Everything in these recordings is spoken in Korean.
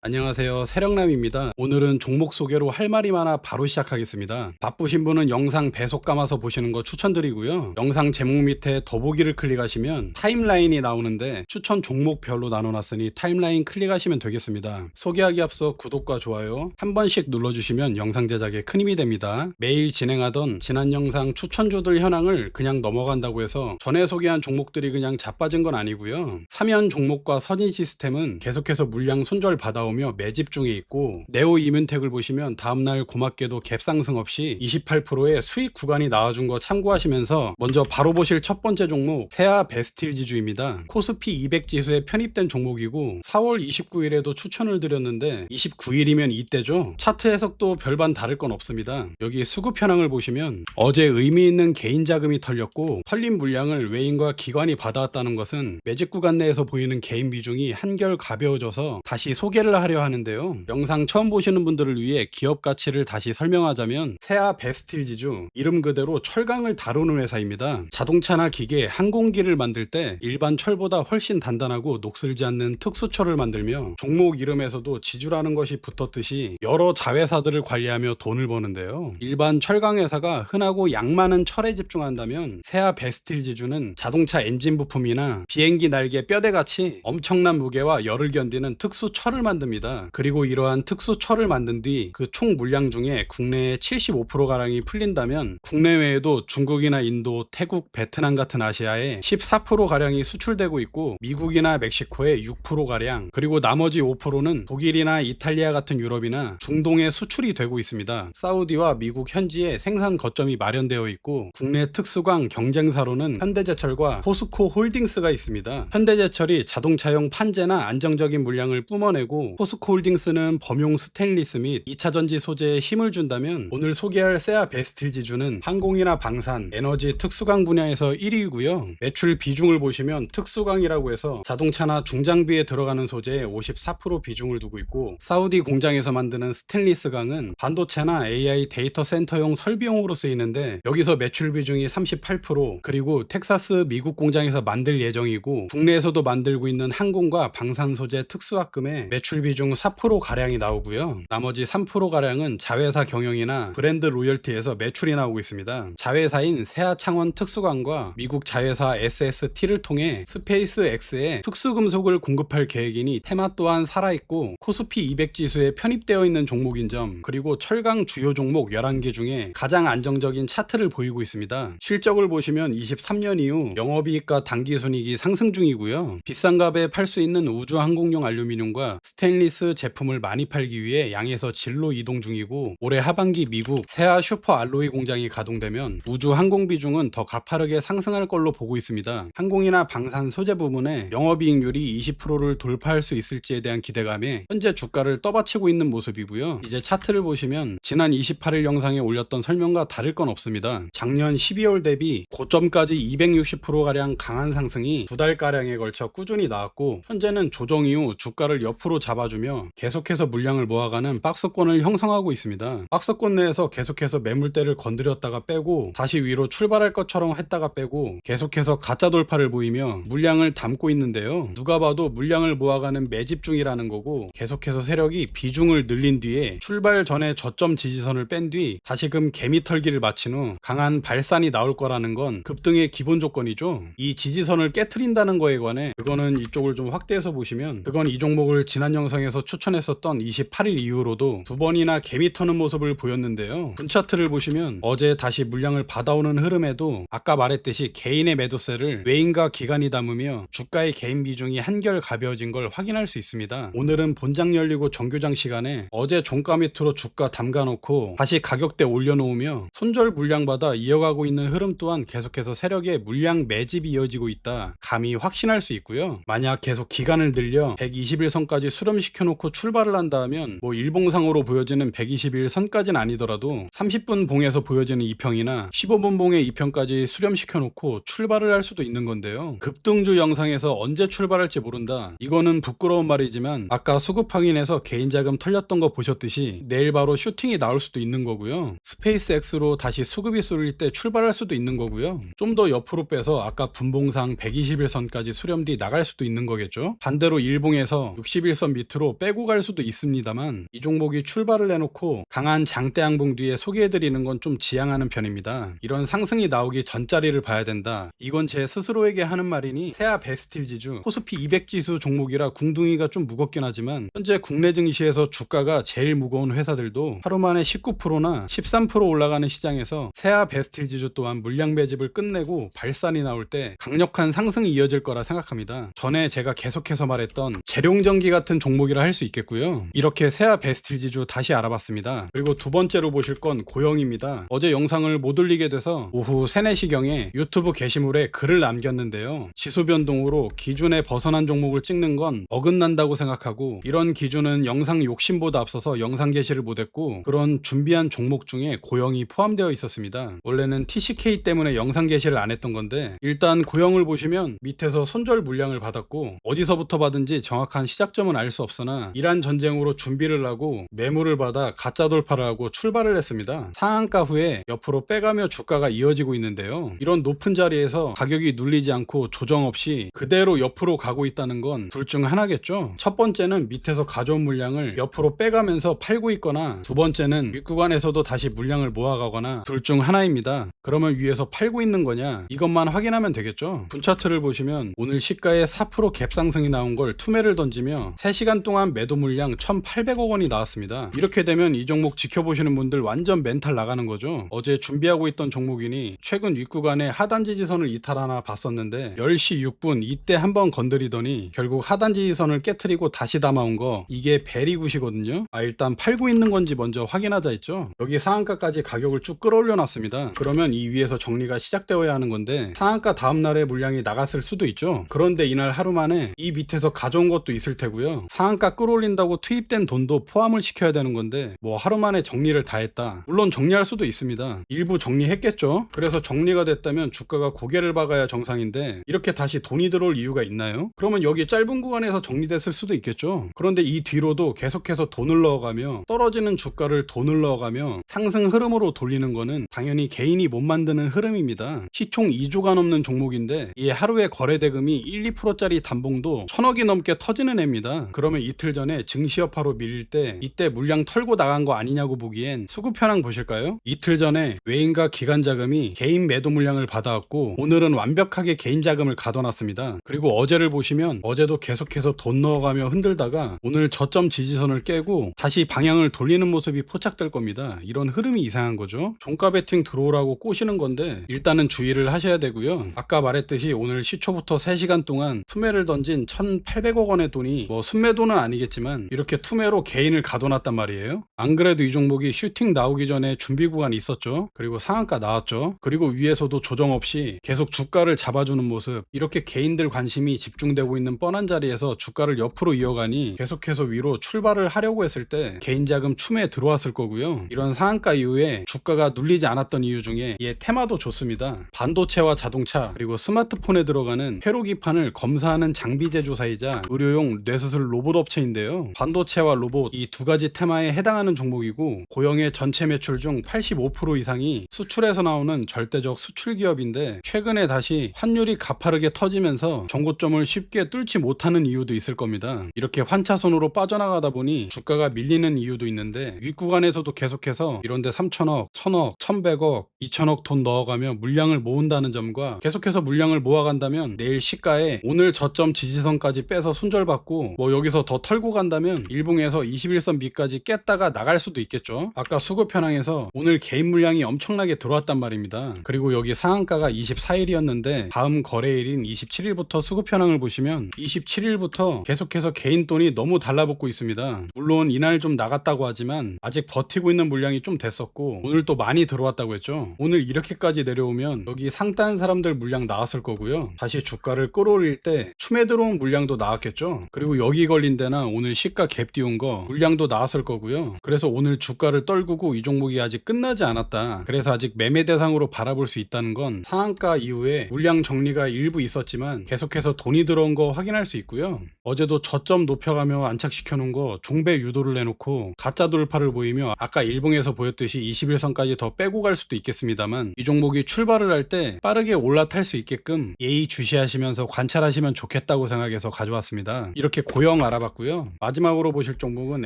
안녕하세요. 세령남입니다. 오늘은 종목 소개로 할 말이 많아 바로 시작하겠습니다. 바쁘신 분은 영상 배속 감아서 보시는 거 추천드리고요. 영상 제목 밑에 더보기를 클릭하시면 타임라인이 나오는데 추천 종목별로 나눠놨으니 타임라인 클릭하시면 되겠습니다. 소개하기 앞서 구독과 좋아요 한 번씩 눌러주시면 영상 제작에 큰 힘이 됩니다. 매일 진행하던 지난 영상 추천주들 현황을 그냥 넘어간다고 해서 전에 소개한 종목들이 그냥 자빠진 건 아니고요. 사면 종목과 선인 시스템은 계속해서 물량 손절 받아오며 매집 중에 있고, 네오 이뮨텍을 보시면 다음날 고맙게도 갭상승 없이 28%의 수익 구간이 나와준 거 참고하시면서 먼저 바로 보실 첫 번째 종목 세아 베스틸 지주입니다. 코스피 200 지수에 편입된 종목이고 4월 29일에도 추천을 드렸는데 29일이면 이때죠. 차트 해석도 별반 다를 건 없습니다. 여기 수급 현황을 보시면 어제 의미 있는 개인 자금이 털렸고, 털린 물량을 외인과 기관이 받아왔다는 것은 매집 구간 내에서 보이는 개인 비중이 한결 가벼워져서 다시 소개를 하려 하는데요. 영상 처음 보시는 분들을 위해 기업 가치를 다시 설명하자면 세아 베스틸 지주, 이름 그대로 철강을 다루는 회사입니다. 자동차나 기계, 항공기를 만들 때 일반 철보다 훨씬 단단하고 녹슬지 않는 특수철을 만들며 종목 이름에서도 지주라는 것이 붙었듯이 여러 자회사들을 관리하며 돈을 버는데요. 일반 철강 회사가 흔하고 양 많은 철에 집중한다면 세아 베스틸 지주는 자동차 엔진 부품이나 비행기 날개 뼈대같이 엄청난 무게와 열을 견디는 특수 철을 만듭니다. 그리고 이러한 특수 철을 만든 뒤 그 총 물량 중에 국내에 75%가량이 풀린다면 국내외에도 중국이나 인도, 태국, 베트남 같은 아시아에 14%가량이 수출되고 있고, 미국이나 멕시코에 6%가량, 그리고 나머지 5%는 독일이나 이탈리아 같은 유럽이나 중동에 수출이 되고 있습니다. 사우디와 미국 현지에 생산 거점이 마련되어 있고, 국내 특수광 경쟁사로는 현대제철과 포스코 홀딩스가 있습니다. 현대제철이 자동차용 판재나 안정적인 물량을 뿜어내고, 포스코 홀딩스는 범용 스테인리스 및 2차전지 소재에 힘을 준다면 오늘 소개할 세아 베스틸 지주는 항공이나 방산, 에너지 특수광 분야에서 1위이고요. 매출 비중을 보시면 특수광이라고 해서 자동차나 중장비에 들어가는 소재에 54% 비중을 두고 있고, 사우디 공장에서 만드는 스테인리스 강은 반도체나 AI 데이터 센터용 설비용으로 쓰이는데 여기서 매출 비중이 38%, 그리고 텍사스 미국 공장에서 만들 예정이고 국내에서도 만들고 있는 항공과 방산 소재 특수화금에 매출 비중 4%가량이 나오고요. 나머지 3%가량은 자회사 경영이나 브랜드 로열티에서 매출이 나오고 있습니다. 자회사인 세아창원 특수광과 미국 자회사 SST를 통해 스페이스 X에 특수금속을 공급할 계획이니 테마 또한 살아있고 코스피 200 지수에 편입되어 있는 종목인 점, 그리고 철강 주요 종목 11개 중에 가장 안정적인 차트를 보이고 있습니다. 실적을 보시면 23년 이후 영업이익과 당기순이익이 상승 중이고요. 비싼 값에 팔 수 있는 우주항공용 알루미늄과 스테인리스 제품을 많이 팔기 위해 양에서 질로 이동 중이고, 올해 하반기 미국 세아 슈퍼 알로이 공장이 가동되면 우주 항공 비중은 더 가파르게 상승할 걸로 보고 있습니다. 항공이나 방산 소재 부분에 영업이익률이 20%를 돌파할 수 있을지에 대한 기대감에 현재 주가를 떠받치고 있는 모습이고요. 이제 차트를 보시면 지난 28일 영상에 올렸던 설명과 다를 건 없습니다. 작년 12월 대비 고점까지 260%가량 강한 상승이 두 달가량에 걸쳐 꾸준히 나왔고, 현재는 조정 이후 주가를 옆으로 잡아주며 계속해서 물량을 모아가는 박스권을 형성하고 있습니다. 박스권 내에서 계속해서 매물대를 건드렸다가 빼고 다시 위로 출발할 것처럼 했다가 빼고 계속해서 가짜 돌파를 보이며 물량을 담고 있는데요. 누가 봐도 물량을 모아가는 매집 중이라는 거고, 계속해서 세력이 비중을 늘린 뒤에 출발 전에 저점 지지선을 뺀 뒤 다시금 개미 털기를 마친 후 강한 발산이 나올 거라는 건 급등의 기본 조건이죠. 이 지지선을 깨트린다는 거에 관해 그거는 이쪽을 좀 확대해서 보시면, 그건 이 종목을 지난 영상에서 추천했었던 28일 이후로도 두 번이나 개미 터는 모습을 보였는데요. 분차트를 보시면 어제 다시 물량을 받아오는 흐름에도 아까 말했듯이 개인의 매도세를 외인과 기관이 담으며 주가의 개인 비중이 한결 가벼워진 걸 확인할 수 있습니다. 오늘은 본장 열리고 정규장 시간에 어제 종가 밑으로 주가 담가놓고 다시 가격대 올려놓으며 손절 물량 받아 이어가고 있는 흐름 또한 계속해서 세력의 물량 매집이 이어지고 있다 감히 확신할 수 있고요. 만약 계속 기간을 늘려 121선까지 수렴시켜놓고 출발을 한다 하면 일봉상으로 보여지는 121선까지는 아니더라도 30분 봉에서 보여지는 2평이나 15분 봉의 2평까지 수렴시켜놓고 출발을 할 수도 있는 건데요. 급등주 영상에서 언제 출발할지 모른다, 이거는 부끄러운 말이지만 아까 수급 확인해서 개인 자금 털렸던 거 보셨듯이 내일 바로 슈팅이 나올 수도 있는 거고요. 스페이스 X로 다시 수급이 쏠릴 때 출발할 수도 있는 거고요. 좀 더 옆으로 빼서 아까 분봉상 121선까지 수렴 뒤 나갈 수도 있는 거겠죠. 반대로 일봉에서 61선 밑으로 빼고 갈 수도 있습니다만 이 종목이 출발을 해놓고 강한 장대 양봉 뒤에 소개해드리는 건 좀 지양하는 편입니다. 이런 상승이 나오기 전자리를 봐야 된다. 이건 제 스스로에게 하는 말이니 세아 베스틸 지주 코스피 200 지수 종목이라 궁둥이가 좀 무겁긴 하지만 현재 국내 증시에서 주가가 제일 무거운 회사들도 하루 만에 19%나 13% 올라가는 시장에서 세아 베스틸 지주 또한 물량 매집을 끝내고 발산이 나올 때 강력한 상승이 이어질 거라 생각합니다. 전에 제가 계속해서 말했던 재룡전기 같은 종목이라 할 수 있겠고요. 이렇게 세아 베스틸 지주 다시 알아봤습니다. 그리고 두 번째로 보실 건 고영입니다. 어제 영상을 못 올리게 돼서 오후 3, 4시경에 유튜브 게시물에 글을 남겼는데요. 지수 변동으로 기준에 벗어난 종목을 찍는 건 어긋난다고 생각하고 이런 기준은 영상 욕심보다 앞서서 영상 게시를 못했고 그런 준비한 종목 중에 고영이 포함되어 있었습니다. 원래는 TCK 때문에 영상 게시를 안 했던 건데 일단 고영을 보시면 밑에서 손절 물량을 받았고 어디서부터 받은지 정확한 시작점은 알 수 없으나 이란 전쟁으로 준비를 하고 매물을 받아 가짜 돌파를 하고 출발을 했습니다. 상한가 후에 옆으로 빼가며 주가가 이어지고 있는데요. 이런 높은 자리에서 가격이 눌리지 않고 조정 없이 그대로 옆으로 가고 있다는 건 둘 중 하나겠죠. 첫 번째는 밑에서 가져온 물량을 옆으로 빼가면서 팔고 있거나 두 번째는 윗구간에서도 다시 물량을 모아가거나 둘 중 하나입니다. 그러면 위에서 팔고 있는 거냐 이것만 확인하면 되겠죠. 분차트를 보시면 오늘 시가에 4% 갭 상승이 나온 걸 투매를 던지며 3시간 동안 매도 물량 1,800억 원이 나왔습니다. 이렇게 되면 이 종목 지켜보시는 분들 완전 멘탈 나가는 거죠. 어제 준비하고 있던 종목이니 최근 윗구간에 하단 지지선을 이탈하나 봤었는데 10시 6분 이때 한번 건드리더니 결국 하단 지지선을 깨트리고 다시 담아온 거 이게 베리굿이거든요. 일단 팔고 있는 건지 먼저 확인하자 했죠. 여기 상한가까지 가격을 쭉 끌어올려 놨습니다. 그러면 이 위에서 정리가 시작되어야 하는 건데 상한가 다음날에 물량이 나갔을 수도 있죠. 그런데 이날 하루 만에 이 밑에서 가져온 것도 있을 테고요. 상한가 끌어올린다고 투입된 돈도 포함을 시켜야 되는 건데 뭐 하루 만에 정리를 다 했다. 물론 정리할 수도 있습니다. 일부 정리했겠죠. 그래서 정리가 됐다면 주가가 고개를 박아야 정상인데 이렇게 다시 돈이 들어올 이유가 있나요? 그러면 여기 짧은 구간에서 정리됐을 수도 있겠죠. 그런데 이 뒤로도 계속해서 돈을 넣어가며 떨어지는 주가를 돈을 넣어가며 상승 흐름으로 돌리는 거는 당연히 개인이 못 만드는 흐름입니다. 시총 2조가 넘는 종목인데 이 하루에 거래 대금이 1, 2%짜리 단봉도 1,000억이 넘게 터지는 애입니다. 그러면 이틀 전에 증시 여파로 밀릴 때 이때 물량 털고 나간 거 아니냐고 보기엔 수급 현황 보실까요? 이틀 전에 외인과 기관 자금이 개인 매도 물량을 받아왔고 오늘은 완벽하게 개인 자금을 가둬놨습니다. 그리고 어제를 보시면 어제도 계속해서 돈 넣어가며 흔들다가 오늘 저점 지지선을 깨고 다시 방향을 돌리는 모습이 포착될 겁니다. 이런 흐름이 이상한 거죠. 종가 베팅 들어오라고 꼬시는 건데 일단은 주의를 하셔야 되고요. 아까 말했듯이 오늘 시초부터 3시간 동안 투매를 던진 1,800억 원의 돈이 뭐 순매도는 아니겠지만 이렇게 투매로 개인을 가둬놨단 말이에요. 안 그래도 이 종목이 슈팅 나오기 전에 준비 구간이 있었죠. 그리고 상한가 나왔죠. 그리고 위에서도 조정 없이 계속 주가를 잡아주는 모습 이렇게 개인들 관심이 집중되고 있는 뻔한 자리에서 주가를 옆으로 이어가니 계속해서 위로 출발을 하려고 했을 때 개인 자금 추매에 들어왔을 거고요. 이런 상한가 이후에 주가가 눌리지 않았던 이유 중에 얘 테마도 좋습니다. 반도체와 자동차 그리고 스마트폰에 들어가는 회로 기판을 검사하는 장비 제조사이자 의료용 뇌수술 로봇 업체인데요. 반도체와 로봇 이 두 가지 테마에 해당하는 종목이고 고영의 전체 매출 중 85% 이상이 수출에서 나오는 절대적 수출 기업인데 최근에 다시 환율이 가파르게 터지면서 정고점을 쉽게 뚫지 못하는 이유도 있을 겁니다. 이렇게 환차손으로 빠져나가다 보니 주가가 밀리는 이유도 있는데 윗구간에서도 계속해서 이런데 3천억, 1,000억, 1,100억, 2천억 돈 넣어가며 물량을 모은다는 점과 계속해서 물량을 모아간다면 내일 시가에 오늘 저점 지지선까지 빼서 손절받고 뭐 여기서 더 털고 간다면 일봉에서 21선 밑까지 깼다가 나갈 수도 있겠죠. 아까 수급 현황에서 오늘 개인 물량이 엄청나게 들어왔단 말입니다. 그리고 여기 상한가가 24일이었는데 다음 거래일인 27일부터 수급 현황을 보시면 27일부터 계속해서 개인 돈이 너무 달라붙고 있습니다. 물론 이날 좀 나갔다고 하지만 아직 버티고 있는 물량이 좀 됐었고 오늘 또 많이 들어왔다고 했죠. 오늘 이렇게까지 내려오면 여기 상단 사람들 물량 나왔을 거고요. 다시 주가를 끌어올릴 때 추매 들어온 물량도 나왔겠죠. 그리고 여기 걸린 데나 오늘 시가 갭 띄운 거 물량도 나왔을 거고요. 그래서 오늘 주가를 떨구고 이 종목이 아직 끝나지 않았다. 그래서 아직 매매 대상으로 바라볼 수 있다는 건 상한가 이후에 물량 정리가 일부 있었지만 계속해서 돈이 들어온 거 확인할 수 있고요. 어제도 저점 높여가며 안착시켜 놓은 거 종배 유도를 내놓고 가짜 돌파를 보이며 아까 일봉에서 보였듯이 21선까지 더 빼고 갈 수도 있겠습니다만, 이 종목이 출발을 할 때 빠르게 올라탈 수 있게끔 예의 주시하시면서 관찰하시면 좋겠다고 생각해서 가져왔습니다. 이렇게 고영 알아봤고요. 마지막으로 보실 종목은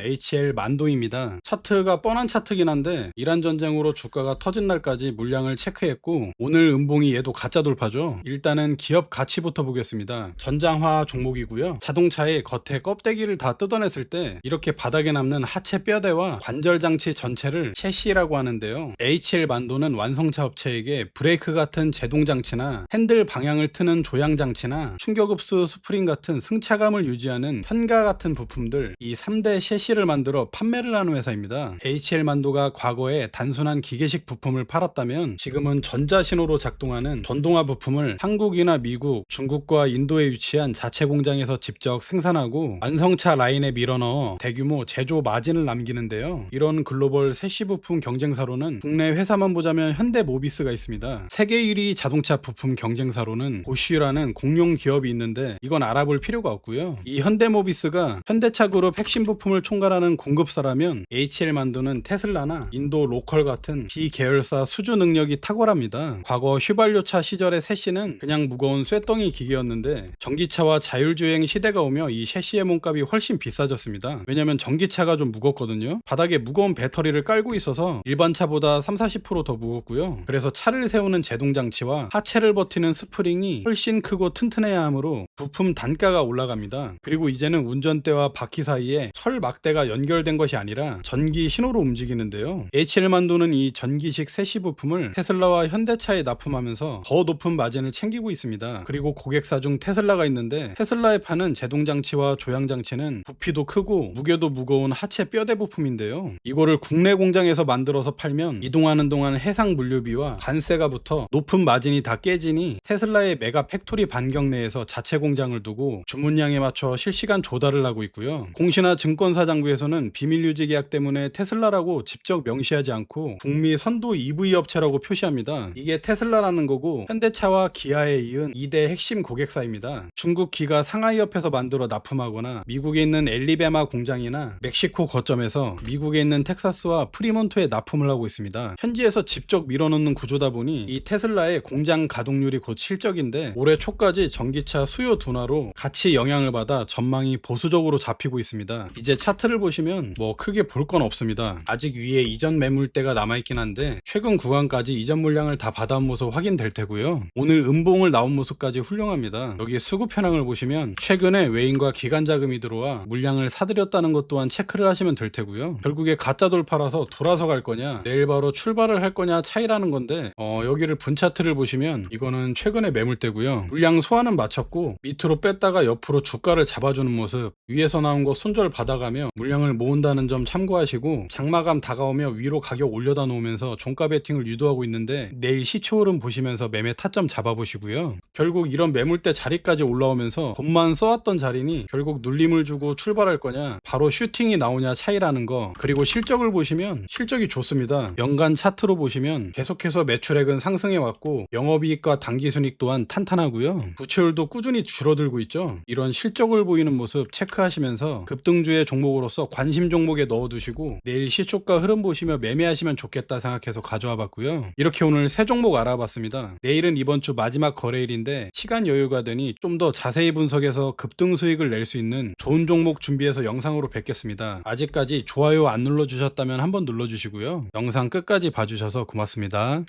HL 만도입니다. 차트가 뻔한 차트긴 한데 이란 전쟁으로 주가가 터진 날까지 물량을 체크했고, 오늘 음봉이 얘도 가짜 돌파죠. 일단은 기업 가치부터 보겠습니다. 전장화 종목이고요. 자동차의 겉에 껍데기를 다 뜯어냈을 때 이렇게 바닥에 남는 하체 뼈대와 관절 장치 전체를 셰시라고 하는데요. HL 만도는 완성차 업체에게 브레이크 같은 제동 장치나 핸들 방향을 트는 조향 장치나 충격흡수 스프링 같은 승차감을 유지하는 현가 같은 부품들, 이 3대 셰시를 만들어 판매를 하는 회사입니다. HL 만도가 과거에 단순한 기계식 부품을 팔았다면 지금은 전자신호로 작동하는 전동화 부품을 한국이나 미국, 중국과 인도에 위치한 자체 공장에서 직접 생산하고 완성차 라인에 밀어넣어 대규모 제조 마진을 남기는데요. 이런 글로벌 세시 부품 경쟁사로는 국내 회사만 보자면 현대모비스가 있습니다. 세계 1위 자동차 부품 경쟁사로는 보쉬라는 공룡 기업이 있는데 이건 알아볼 필요가 없고요. 이 현대모비스가 현대차 그룹 핵심 부품을 총괄하는 공급사라면 HL 만도는 테슬라나 인도 로컬 같은 비계열사 수주 능력이 탁월합니다. 과거 휘발유차 시절의 셋시는 그냥 무거운 쇠덩이 기계였는데 전기차와 자율주행 시대가 오며 이 셋시의 몸값이 훨씬 비싸졌습니다. 왜냐면 전기차가 좀 무겁거든요. 바닥에 무거운 배터리를 깔고 있어서 일반 차보다 30-40% 더 무겁고요. 그래서 차를 세우는 제동장치와 하체를 버티는 스프링이 훨씬 크고 튼튼해야 하므로 부품 단가가 올라갑니다. 그리고 이제는 운전대와 바퀴 사이에 철 막대가 연결된 것이 아니라 전기 신호로 움직이는데요. HL 만도는 이 전기식 세시 부품을 테슬라와 현대차에 납품하면서 더 높은 마진을 챙기고 있습니다. 그리고 고객사 중 테슬라가 있는데 테슬라에 파는 제동장치와 조향장치는 부피도 크고 무게도 무거운 하체 뼈대 부품인데요. 이거를 국내 공장에서 만들어서 팔면 이동하는 동안 해상 물류비와 관세가 붙어 높은 마진이 다 깨지니 테슬라의 메가 팩토리 반경 내에서 자체 공장을 두고 주문량에 맞춰 실시간 조달을 하고 있고요. 공시나 증권사장부에서는 비밀 유지 계약 때문에 테슬라라고 직접 명시하지 않고 북미 선도 EV 업체라고 표시합니다. 이게 테슬라라는 거고 현대차와 기아에 이은 2대 핵심 고객사입니다. 중국 기가 상하이 옆에서 만들어 납품하거나 미국에 있는 엘리베마 공장이나 멕시코 거점에서 미국에 있는 텍사스와 프리몬토에 납품을 하고 있습니다. 현지에서 직접 밀어넣는 구조다 보니 이 테슬라의 공장 가동률이 곧 실적인데 올해 초까지 전기차 수요 둔화로 같이 영향을 받아 전망이 보수적으로 잡히고 있습니다. 이제 차트를 보시면 뭐 크게 볼 건 없습니다. 아직 위에 이전 매물대가 남아있긴 한데 최근 구간까지 이전 물량을 다 받아온 모습 확인될 테고요. 오늘 음봉을 나온 모습까지 훌륭합니다. 여기 수급 현황을 보시면 최근에 외인과 기관 자금이 들어와 물량을 사들였다는 것 또한 체크를 하시면 될 테고요. 결국에 가짜 돌파라서 돌아서 갈 거냐 내일 바로 출발을 할 거냐 차이라는 건데 여기를 분 차트를 보시면 이거는 최근에 매물대고요. 물량 소화는 마쳤고 밑으로 뺐다가 옆으로 주가를 잡아주는 모습, 위에서 나온 거 손절 받아가며 물량을 모은다는 점 참고하시고, 장마감 다가오며 위로 가격 올려다 놓으면서 종가 베팅을 유도하고 있는데 내일 시초 흐름 보시면서 매매 타점 잡아보시고요. 결국 이런 매물대 자리까지 올라오면서 돈만 써왔던 자리니 결국 눌림을 주고 출발할 거냐 바로 슈팅이 나오냐 차이라는 거. 그리고 실적을 보시면 실적이 좋습니다. 연간 차트로 보시면 계속해서 매출액은 상승해 왔고 영업이익과 당기순이익 또한 탄탄하고요. 부채율도 꾸준히 줄어들고 있죠. 이런 실적을 보이는 모습 체크하시면서 급등주의 종목으로서 관심 종목에 넣어두시고 내일 시초가 흐름 보시며 매매하시면 좋겠다 생각해서 가져와 봤고요. 이렇게 오늘 세 종목 알아봤습니다. 내일은 이번 주 마지막 거래일인데 시간 여유가 되니 좀 더 자세히 분석해서 급등 수익을 낼 수 있는 좋은 종목 준비해서 영상으로 뵙겠습니다. 아직까지 좋아요 안 눌러주셨다면 한번 눌러주시고요. 영상 끝까지 봐주셔서 고맙습니다.